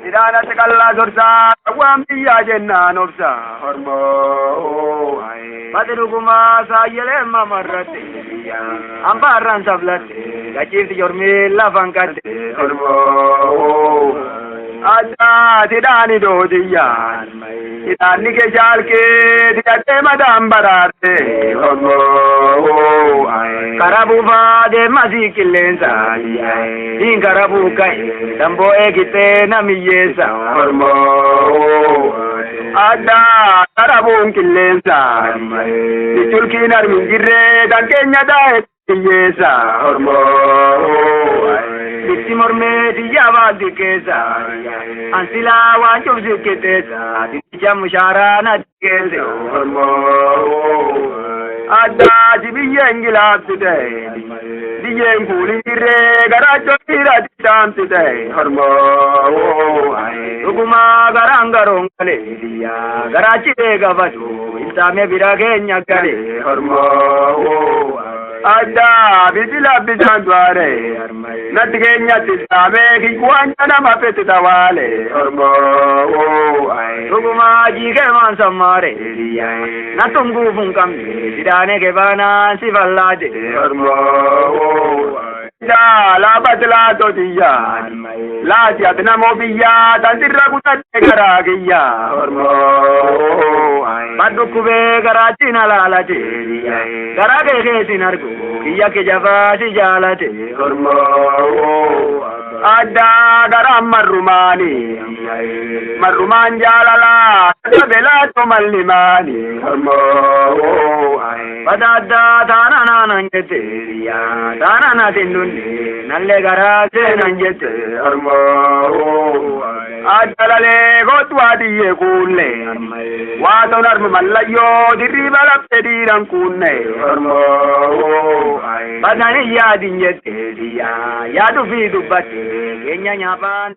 Idana sekalla sorsa, wambiya jenna nobsa, hormo. Badru kuma sayele mamarate, ambaran sablate, gachir jormi lafangate, hormo. Ada tidani dodiya, tidani ke jal ke tidate madam barate, hormo. Karabu de maziki lenza, in karabu kai, dambo egite namiyesa, hormo. Ada karabu kilenza, ditulki narmingire dan kenya da yesa, hormo. Morme diyawa dikesa, ansila wancho ziketesa, dijam mushara na dikese, hormo. Ada jibiyen gilab today, diyen kulire garacho tira ditam today, hormo. Rukuma garangarong kale diya, garachi gavatu, insame biragenya kale, hormo. Ada bijila bijandware, natigenya tisame kikwanya na mapete tawale, hormo. Rukuma jige mansamare, natungu fungkami, sidane ke bana sivallade, hormo. Da la batla to diya, la jatna mobiya, tantirra kutate garagiya, hormo. Madukube garachina la la diya, garage ke sinargu, kiya ke java si jalate, hormo. Ada garam marumani, maruman jalala, bela to malimani, hormo. Badada tanana nanjete, tanana tindundi, nalle garage nanjete, hormo. Adalale gotwadi kulle, wato narmu malayo diriba lapedi dan kunne, hormo. Badani ya dinjete, ya du fi dubate, kenya nyapan.